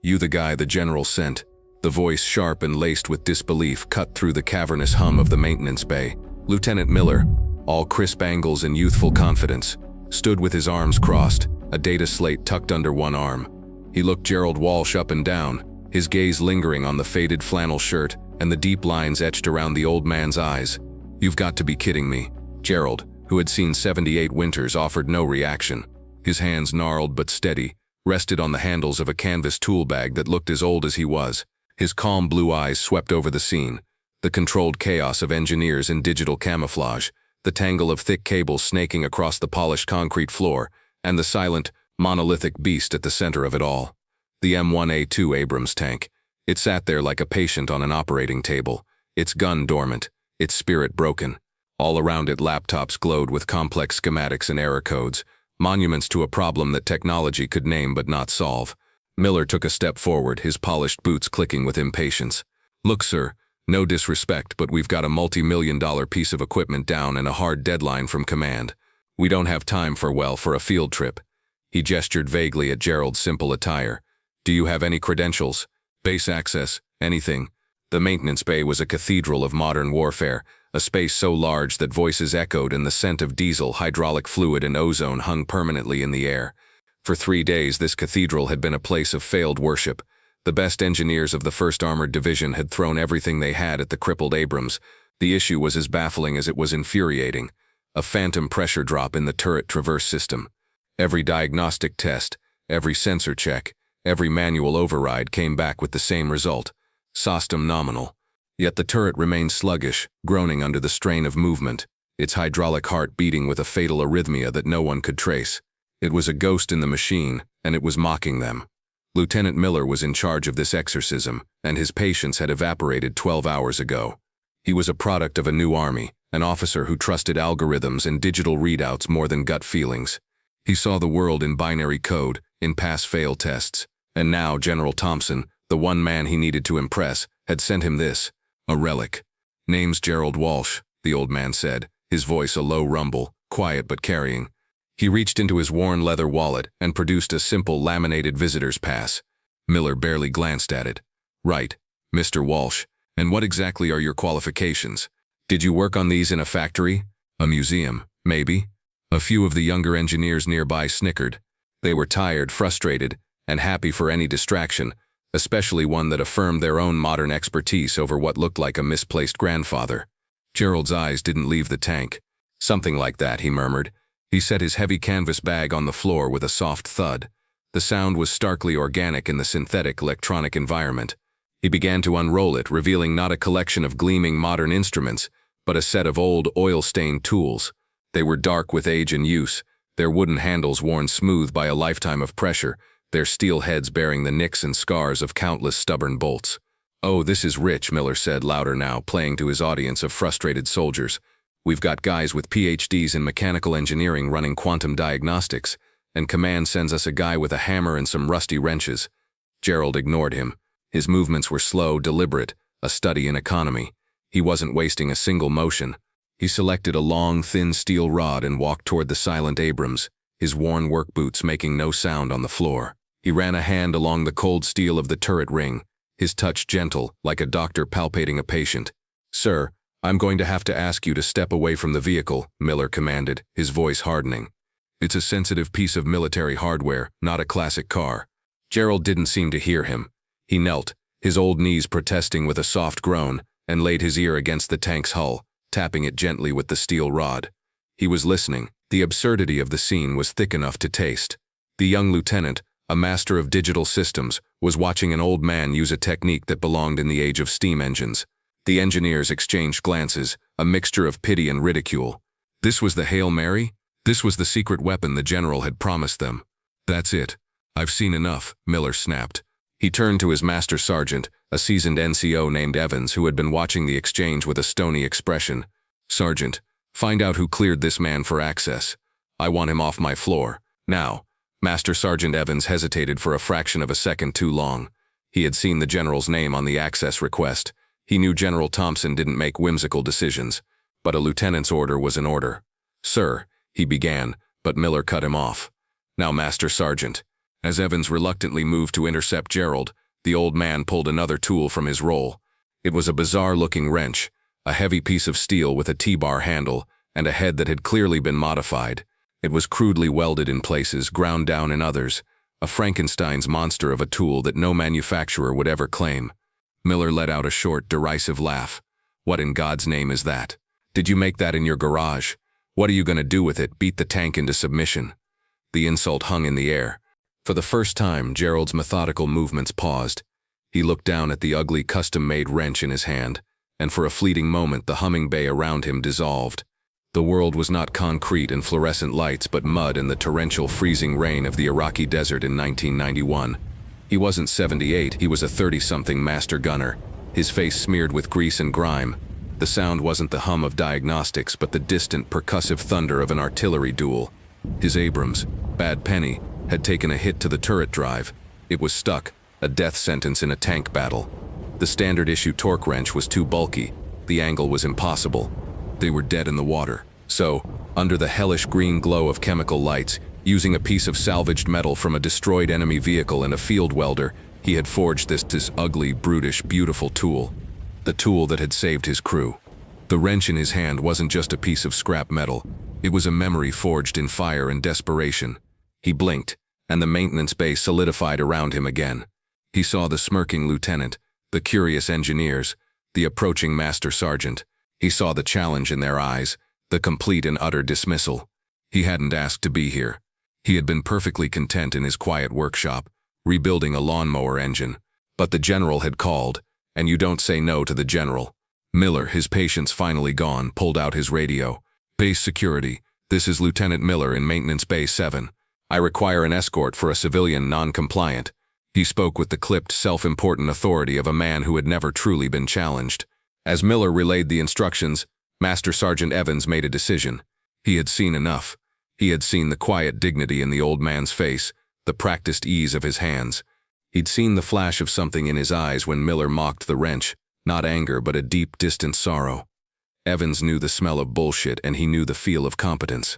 "You the guy the general sent?" The voice, sharp and laced with disbelief, cut through the cavernous hum of the maintenance bay. Lieutenant Miller, all crisp angles and youthful confidence, stood with his arms crossed, a data slate tucked under one arm. He looked Gerald Walsh up and down, his gaze lingering on the faded flannel shirt and the deep lines etched around the old man's eyes. "You've got to be kidding me." Gerald, who had seen 78 winters, offered no reaction. His hands, gnarled but steady, rested on the handles of a canvas tool bag that looked as old as he was. His calm blue eyes swept over the scene, the controlled chaos of engineers in digital camouflage, the tangle of thick cables snaking across the polished concrete floor, and the silent, monolithic beast at the center of it all. The M1A2 Abrams tank. It sat there like a patient on an operating table, its gun dormant, its spirit broken. All around it, laptops glowed with complex schematics and error codes, monuments to a problem that technology could name but not solve. Miller took a step forward, his polished boots clicking with impatience. "Look, sir, no disrespect, but we've got a multi-million-dollar piece of equipment down and a hard deadline from command. We don't have time for a field trip." He gestured vaguely at Gerald's simple attire. "Do you have any credentials? Base access? Anything?" The maintenance bay was a cathedral of modern warfare, a space so large that voices echoed and the scent of diesel, hydraulic fluid, and ozone hung permanently in the air. For 3 days, this cathedral had been a place of failed worship. The best engineers of the 1st Armored Division had thrown everything they had at the crippled Abrams. The issue was as baffling as it was infuriating. A phantom pressure drop in the turret traverse system. Every diagnostic test, every sensor check, every manual override came back with the same result: SOSTEM nominal. Yet the turret remained sluggish, groaning under the strain of movement, its hydraulic heart beating with a fatal arrhythmia that no one could trace. It was a ghost in the machine, and it was mocking them. Lieutenant Miller was in charge of this exorcism, and his patience had evaporated 12 hours ago. He was a product of a new army, an officer who trusted algorithms and digital readouts more than gut feelings. He saw the world in binary code, in pass-fail tests, and now General Thompson, the one man he needed to impress, had sent him this, a relic. "Name's Gerald Walsh," the old man said, his voice a low rumble, quiet but carrying. He reached into his worn leather wallet and produced a simple laminated visitor's pass. Miller barely glanced at it. "Right, Mr. Walsh. And what exactly are your qualifications? Did you work on these in a factory? A museum, maybe?" A few of the younger engineers nearby snickered. They were tired, frustrated, and happy for any distraction, especially one that affirmed their own modern expertise over what looked like a misplaced grandfather. Gerald's eyes didn't leave the tank. "Something like that," he murmured. He set his heavy canvas bag on the floor with a soft thud. The sound was starkly organic in the synthetic electronic environment. He began to unroll it, revealing not a collection of gleaming modern instruments, but a set of old, oil-stained tools. They were dark with age and use, their wooden handles worn smooth by a lifetime of pressure, their steel heads bearing the nicks and scars of countless stubborn bolts. "Oh, this is rich," Miller said, louder now, playing to his audience of frustrated soldiers. "We've got guys with PhDs in mechanical engineering running quantum diagnostics, and command sends us a guy with a hammer and some rusty wrenches." Gerald ignored him. His movements were slow, deliberate, a study in economy. He wasn't wasting a single motion. He selected a long, thin steel rod and walked toward the silent Abrams, his worn work boots making no sound on the floor. He ran a hand along the cold steel of the turret ring, his touch gentle, like a doctor palpating a patient. "Sir, I'm going to have to ask you to step away from the vehicle," Miller commanded, his voice hardening. "It's a sensitive piece of military hardware, not a classic car." Gerald didn't seem to hear him. He knelt, his old knees protesting with a soft groan, and laid his ear against the tank's hull, tapping it gently with the steel rod. He was listening. The absurdity of the scene was thick enough to taste. The young lieutenant, a master of digital systems, was watching an old man use a technique that belonged in the age of steam engines. The engineers exchanged glances, a mixture of pity and ridicule. This was the Hail Mary? This was the secret weapon the general had promised them. "That's it. I've seen enough," Miller snapped. He turned to his master sergeant, a seasoned NCO named Evans, who had been watching the exchange with a stony expression. "Sergeant, find out who cleared this man for access. I want him off my floor, now." Master Sergeant Evans hesitated for a fraction of a second too long. He had seen the general's name on the access request. He knew General Thompson didn't make whimsical decisions, but a lieutenant's order was an order. "Sir," he began, but Miller cut him off. "Now, Master Sergeant, As Evans reluctantly moved to intercept Gerald, the old man pulled another tool from his roll. It was a bizarre-looking wrench, a heavy piece of steel with a T-bar handle and a head that had clearly been modified. It was crudely welded in places, ground down in others, a Frankenstein's monster of a tool that no manufacturer would ever claim. Miller let out a short, derisive laugh. What in God's name is that? Did you make that in your garage? What are you going to do with it? Beat the tank into submission? The insult hung in the air. For the first time, Gerald's methodical movements paused. He looked down at the ugly custom-made wrench in his hand, and for a fleeting moment the humming bay around him dissolved. The world was not concrete and fluorescent lights, but mud and the torrential freezing rain of the Iraqi desert in 1991. He wasn't 78, he was a 30-something master gunner, his face smeared with grease and grime. The sound wasn't the hum of diagnostics, but the distant, percussive thunder of an artillery duel. His Abrams, Bad Penny, had taken a hit to the turret drive. It was stuck, a death sentence in a tank battle. The standard-issue torque wrench was too bulky. The angle was impossible. They were dead in the water. So, under the hellish green glow of chemical lights, using a piece of salvaged metal from a destroyed enemy vehicle and a field welder, he had forged this ugly, brutish, beautiful tool. The tool that had saved his crew. The wrench in his hand wasn't just a piece of scrap metal. It was a memory forged in fire and desperation. He blinked, and the maintenance bay solidified around him again. He saw the smirking lieutenant, the curious engineers, the approaching master sergeant. He saw the challenge in their eyes, the complete and utter dismissal. He hadn't asked to be here. He had been perfectly content in his quiet workshop, rebuilding a lawnmower engine. But the general had called, and you don't say no to the general. Miller, his patience finally gone, pulled out his radio. Base security, this is Lieutenant Miller in Maintenance Bay 7. I require an escort for a civilian non-compliant. He spoke with the clipped, self-important authority of a man who had never truly been challenged. As Miller relayed the instructions, Master Sergeant Evans made a decision. He had seen enough. He had seen the quiet dignity in the old man's face, the practiced ease of his hands. He'd seen the flash of something in his eyes when Miller mocked the wrench, not anger but a deep, distant sorrow. Evans knew the smell of bullshit and he knew the feel of competence.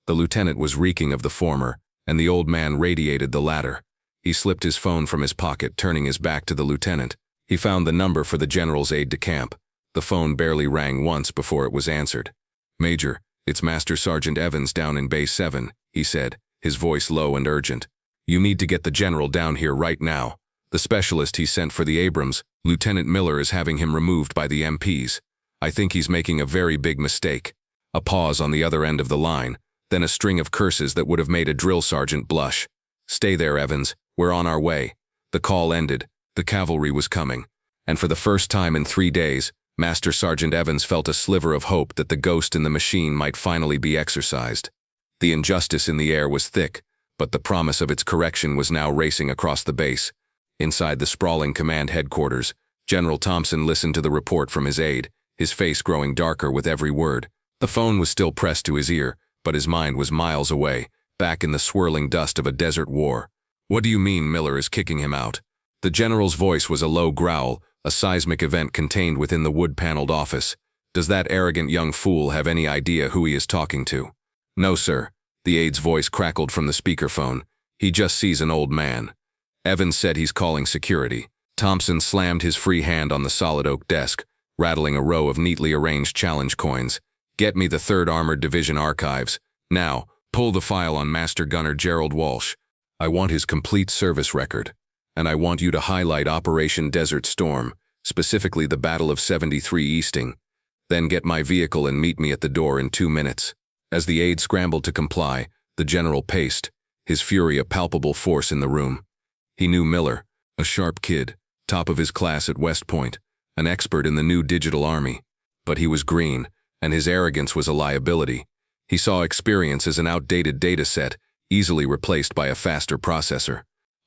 The lieutenant was reeking of the former, and the old man radiated the latter. He slipped his phone from his pocket, turning his back to the lieutenant. He found the number for the general's aide-de-camp. The phone barely rang once before it was answered. "Major, it's Master Sergeant Evans down in Bay 7, he said, his voice low and urgent. "You need to get the general down here right now. The specialist he sent for the Abrams, Lieutenant Miller, is having him removed by the MPs. I think he's making a very big mistake." A pause on the other end of the line, then a string of curses that would have made a drill sergeant blush. "Stay there, Evans. We're on our way." The call ended. The cavalry was coming. And for the first time in 3 days, Master Sergeant Evans felt a sliver of hope that the ghost in the machine might finally be exorcised. The injustice in the air was thick, but the promise of its correction was now racing across the base. Inside the sprawling command headquarters, General Thompson listened to the report from his aide, his face growing darker with every word. The phone was still pressed to his ear, but his mind was miles away, back in the swirling dust of a desert war. "What do you mean Miller is kicking him out?" The general's voice was a low growl, a seismic event contained within the wood-paneled office. "Does that arrogant young fool have any idea who he is talking to?" "No, sir." The aide's voice crackled from the speakerphone. "He just sees an old man." Evans said he's calling security. Thompson slammed his free hand on the solid oak desk, rattling a row of neatly arranged challenge coins. "Get me the 3rd Armored Division archives. Now, pull the file on Master Gunner Gerald Walsh. I want his complete service record. And I want you to highlight Operation Desert Storm, specifically the Battle of 73 Easting. Then get my vehicle and meet me at the door in 2 minutes." As the aide scrambled to comply, the general paced, his fury a palpable force in the room. He knew Miller, a sharp kid, top of his class at West Point, an expert in the new digital army. But he was green, and his arrogance was a liability. He saw experience as an outdated data set, easily replaced by a faster processor.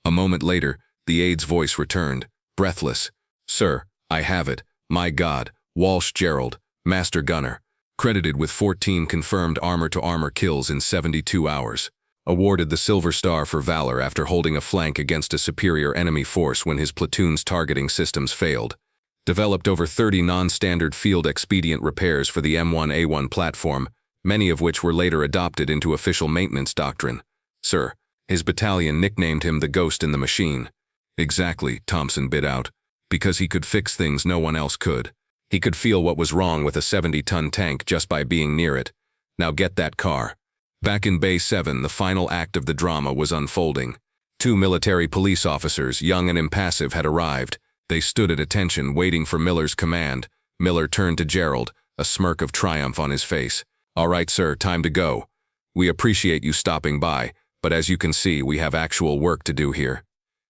A moment later, the aide's voice returned, breathless. "Sir, I have it. My God, Walsh Gerald, Master Gunner. Credited with 14 confirmed armor-to-armor kills in 72 hours. Awarded the Silver Star for valor after holding a flank against a superior enemy force when his platoon's targeting systems failed. Developed over 30 non-standard field expedient repairs for the M1A1 platform, many of which were later adopted into official maintenance doctrine. Sir, His battalion nicknamed him the Ghost in the Machine. Exactly, Thompson bit out. Because he could fix things no one else could. He could feel what was wrong with a 70-ton tank just by being near it. Now get that car. Back in Bay 7, the final act of the drama was unfolding. 2 military police officers, young and impassive, had arrived. They stood at attention, waiting for Miller's command. Miller turned to Gerald, a smirk of triumph on his face. "All right, sir, time to go. We appreciate you stopping by, but as you can see, we have actual work to do here."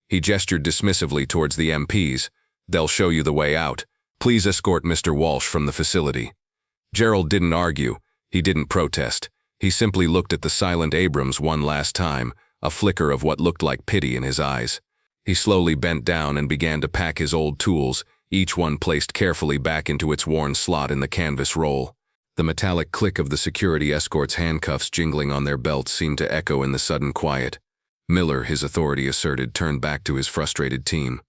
He gestured dismissively towards the MPs. "They'll show you the way out. Please escort Mr. Walsh from the facility." Gerald didn't argue. He didn't protest. He simply looked at the silent Abrams one last time, a flicker of what looked like pity in his eyes. He slowly bent down and began to pack his old tools, each one placed carefully back into its worn slot in the canvas roll. The metallic click of the security escort's handcuffs jingling on their belts seemed to echo in the sudden quiet. Miller, his authority asserted, turned back to his frustrated team.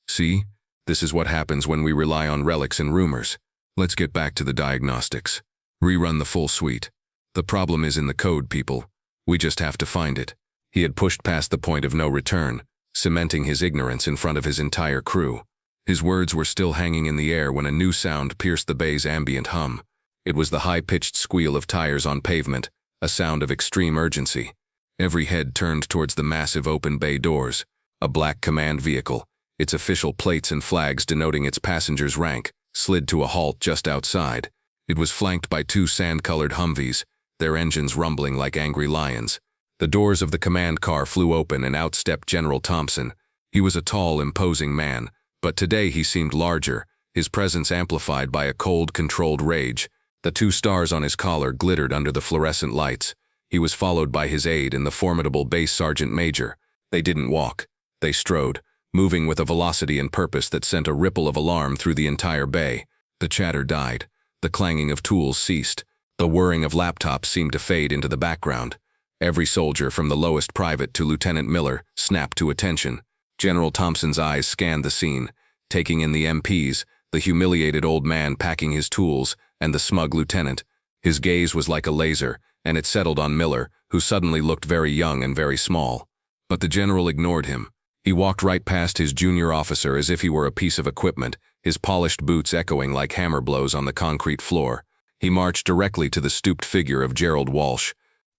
"See? This is what happens when we rely on relics and rumors. Let's get back to the diagnostics. Rerun the full suite. The problem is in the code, people. We just have to find it." He had pushed past the point of no return, cementing his ignorance in front of his entire crew. His words were still hanging in the air when a new sound pierced the bay's ambient hum. It was the high-pitched squeal of tires on pavement, a sound of extreme urgency. Every head turned towards the massive open bay doors. A black command vehicle, its official plates and flags denoting its passenger's rank, slid to a halt just outside. It was flanked by 2 sand-colored Humvees, their engines rumbling like angry lions. The doors of the command car flew open and out stepped General Thompson. He was a tall, imposing man, but today he seemed larger, his presence amplified by a cold, controlled rage. The 2 stars on his collar glittered under the fluorescent lights. He was followed by his aide and the formidable base sergeant major. They didn't walk. They strode, moving with a velocity and purpose that sent a ripple of alarm through the entire bay. The chatter died. The clanging of tools ceased. The whirring of laptops seemed to fade into the background. Every soldier, from the lowest private to Lieutenant Miller, snapped to attention. General Thompson's eyes scanned the scene, taking in the MPs, the humiliated old man packing his tools, and the smug lieutenant. His gaze was like a laser, and it settled on Miller, who suddenly looked very young and very small. But the general ignored him. He walked right past his junior officer as if he were a piece of equipment, his polished boots echoing like hammer blows on the concrete floor. He marched directly to the stooped figure of Gerald Walsh.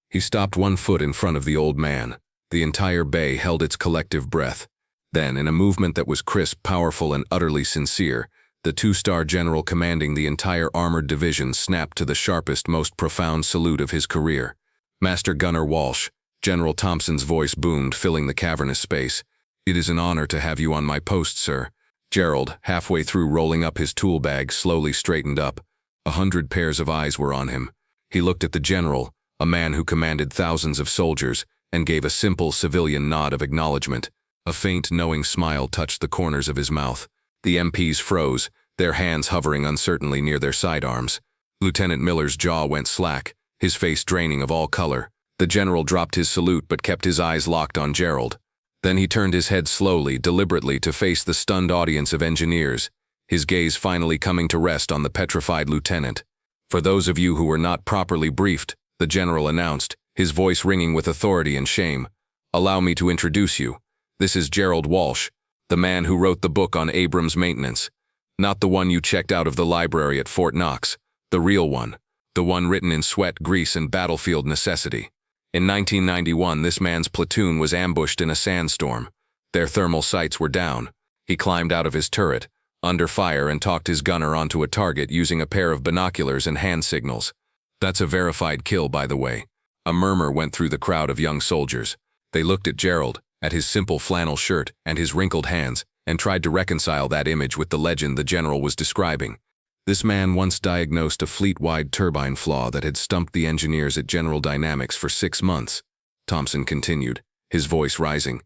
He stopped 1 foot in front of the old man. The entire bay held its collective breath. Then, in a movement that was crisp, powerful, and utterly sincere, the 2-star general commanding the entire armored division snapped to the sharpest, most profound salute of his career. "Master Gunner Walsh," General Thompson's voice boomed, filling the cavernous space. "It is an honor to have you on my post, sir." Gerald, halfway through rolling up his tool bag, slowly straightened up. 100 pairs of eyes were on him. He looked at the general, a man who commanded thousands of soldiers, and gave a simple civilian nod of acknowledgement. A faint, knowing smile touched the corners of his mouth. The MPs froze, their hands hovering uncertainly near their sidearms. Lieutenant Miller's jaw went slack, his face draining of all color. The general dropped his salute but kept his eyes locked on Gerald. Then he turned his head slowly, deliberately, to face the stunned audience of engineers, his gaze finally coming to rest on the petrified lieutenant. "For those of you who were not properly briefed," the general announced, his voice ringing with authority and shame, "allow me to introduce you. This is Gerald Walsh, the man who wrote the book on Abrams maintenance. Not the one you checked out of the library at Fort Knox, the real one, the one written in sweat, grease, and battlefield necessity. In 1991, this man's platoon was ambushed in a sandstorm. Their thermal sights were down. He climbed out of his turret, under fire, and talked his gunner onto a target using a pair of binoculars and hand signals. That's a verified kill, by the way." A murmur went through the crowd of young soldiers. They looked at Gerald, at his simple flannel shirt and his wrinkled hands, and tried to reconcile that image with the legend the general was describing. This man once diagnosed a fleet-wide turbine flaw that had stumped the engineers at General Dynamics for 6 months. Thompson continued, his voice rising.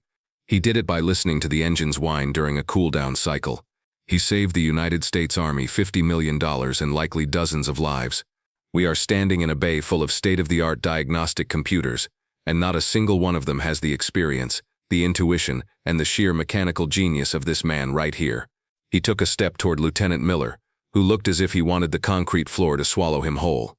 He did it by listening to the engines whine during a cool-down cycle. He saved the United States Army $50 million and likely dozens of lives. We are standing in a bay full of state-of-the-art diagnostic computers, and not a single one of them has the experience, the intuition, and the sheer mechanical genius of this man right here. He took a step toward Lieutenant Miller, who looked as if he wanted the concrete floor to swallow him whole.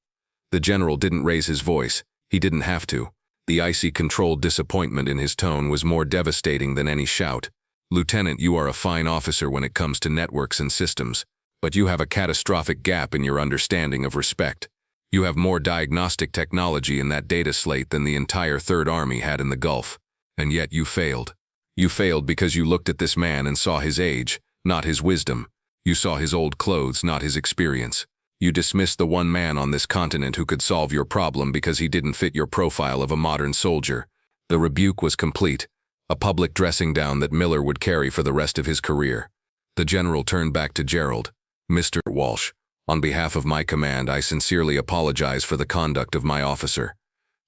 The general didn't raise his voice. He didn't have to. The icy, controlled disappointment in his tone was more devastating than any shout. "Lieutenant, you are a fine officer when it comes to networks and systems, but you have a catastrophic gap in your understanding of respect. You have more diagnostic technology in that data slate than the entire Third Army had in the Gulf, and yet you failed. You failed because you looked at this man and saw his age, not his wisdom. You saw his old clothes, not his experience. You dismissed the one man on this continent who could solve your problem because he didn't fit your profile of a modern soldier." The rebuke was complete, a public dressing down that Miller would carry for the rest of his career. The general turned back to Gerald. "Mr. Walsh, on behalf of my command, I sincerely apologize for the conduct of my officer."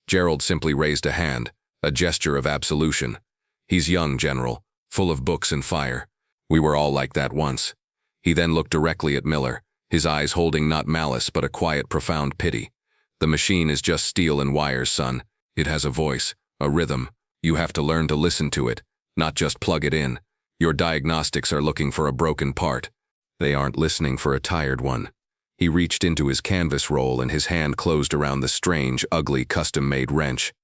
Gerald simply raised a hand, a gesture of absolution. "He's young, General, full of books and fire. We were all like that once." He then looked directly at Miller, his eyes holding not malice but a quiet, profound pity. "The machine is just steel and wires, son. It has a voice, a rhythm. You have to learn to listen to it, not just plug it in. Your diagnostics are looking for a broken part. They aren't listening for a tired one." He reached into his canvas roll and his hand closed around the strange, ugly, custom-made wrench.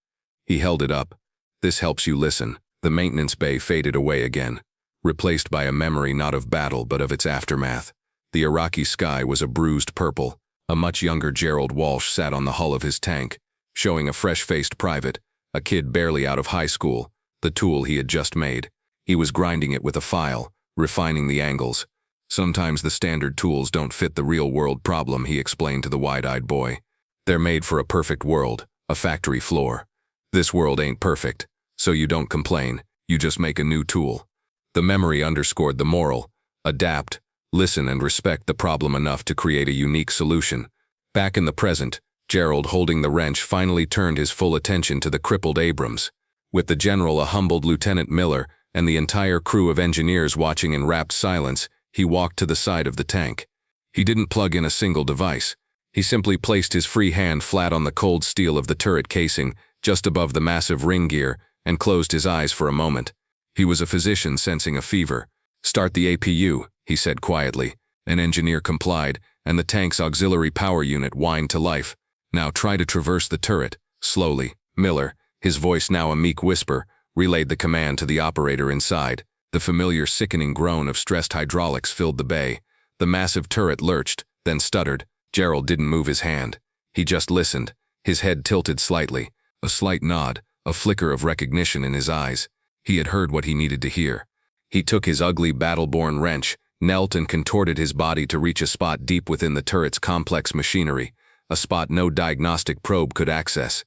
He held it up. "This helps you listen." The maintenance bay faded away again, replaced by a memory not of battle but of its aftermath. The Iraqi sky was a bruised purple. A much younger Gerald Walsh sat on the hull of his tank, showing a fresh-faced private, a kid barely out of high school, the tool he had just made. He was grinding it with a file, refining the angles. "Sometimes the standard tools don't fit the real-world problem," he explained to the wide-eyed boy. "They're made for a perfect world, a factory floor. This world ain't perfect, so you don't complain, you just make a new tool." The memory underscored the moral: adapt, listen and respect the problem enough to create a unique solution. Back in the present, Gerald, holding the wrench, finally turned his full attention to the crippled Abrams. With the general, a humbled Lieutenant Miller, and the entire crew of engineers watching in rapt silence, he walked to the side of the tank. He didn't plug in a single device. He simply placed his free hand flat on the cold steel of the turret casing, just above the massive ring gear, and closed his eyes for a moment. He was a physician sensing a fever. "Start the APU," he said quietly. An engineer complied, and the tank's auxiliary power unit whined to life. "Now try to traverse the turret, slowly." Miller, his voice now a meek whisper, relayed the command to the operator inside. The familiar sickening groan of stressed hydraulics filled the bay. The massive turret lurched, then stuttered. Gerald didn't move his hand. He just listened, his head tilted slightly, a slight nod, a flicker of recognition in his eyes. He had heard what he needed to hear. He took his ugly, battle-born wrench, knelt and contorted his body to reach a spot deep within the turret's complex machinery, a spot no diagnostic probe could access.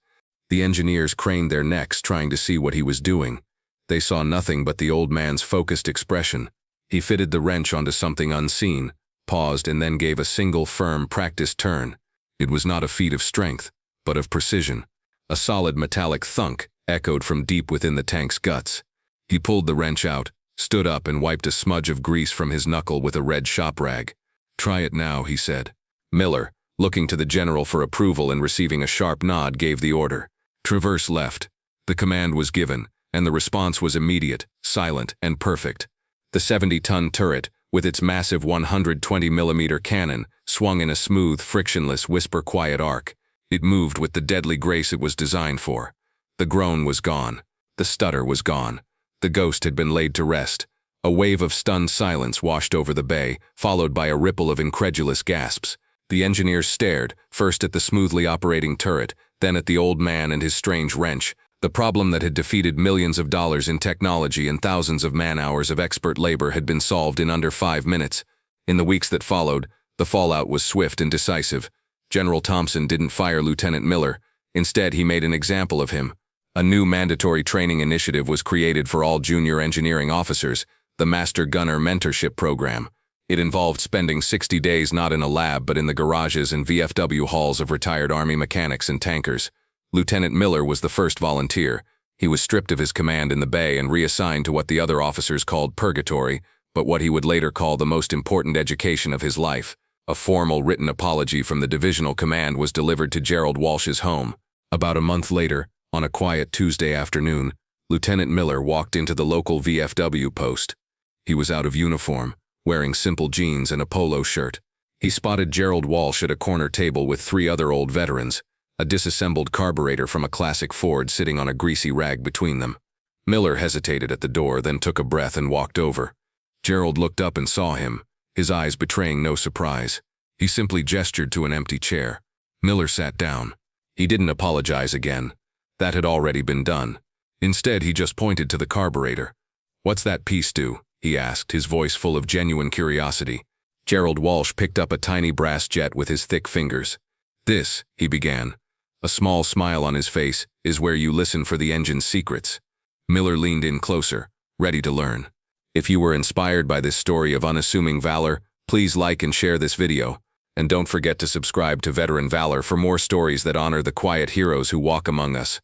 The engineers craned their necks, trying to see what he was doing. They saw nothing but the old man's focused expression. He fitted the wrench onto something unseen, paused, and then gave a single firm, practiced turn. It was not a feat of strength, but of precision. A solid metallic thunk echoed from deep within the tank's guts. He pulled the wrench out, stood up, and wiped a smudge of grease from his knuckle with a red shop rag. "Try it now," he said. Miller, looking to the general for approval and receiving a sharp nod, gave the order. "Traverse left." The command was given, and the response was immediate, silent, and perfect. The 70-ton turret, with its massive 120mm cannon, swung in a smooth, frictionless, whisper-quiet arc. It moved with the deadly grace it was designed for. The groan was gone. The stutter was gone. The ghost had been laid to rest. A wave of stunned silence washed over the bay, followed by a ripple of incredulous gasps. The engineers stared, first at the smoothly operating turret, then at the old man and his strange wrench. The problem that had defeated millions of dollars in technology and thousands of man-hours of expert labor had been solved in under 5 minutes. In the weeks that followed, the fallout was swift and decisive. General Thompson didn't fire Lieutenant Miller. Instead, he made an example of him. A new mandatory training initiative was created for all junior engineering officers, the Master Gunner Mentorship Program. It involved spending 60 days not in a lab but in the garages and VFW halls of retired Army mechanics and tankers. Lieutenant Miller was the first volunteer. He was stripped of his command in the bay and reassigned to what the other officers called purgatory, but what he would later call the most important education of his life. A formal written apology from the divisional command was delivered to Gerald Walsh's home. About a month later, on a quiet Tuesday afternoon, Lieutenant Miller walked into the local VFW post. He was out of uniform, wearing simple jeans and a polo shirt. He spotted Gerald Walsh at a corner table with 3 other old veterans. a disassembled carburetor from a classic Ford sitting on a greasy rag between them. Miller hesitated at the door, then took a breath and walked over. Gerald looked up and saw him, his eyes betraying no surprise. He simply gestured to an empty chair. Miller sat down. He didn't apologize again. That had already been done. Instead, he just pointed to the carburetor. "What's that piece do?" he asked, his voice full of genuine curiosity. Gerald Walsh picked up a tiny brass jet with his thick fingers. "This," he began, a small smile on his face, "is where you listen for the engine's secrets." Miller leaned in closer, ready to learn. If you were inspired by this story of unassuming valor, please like and share this video. And don't forget to subscribe to Veteran Valor for more stories that honor the quiet heroes who walk among us.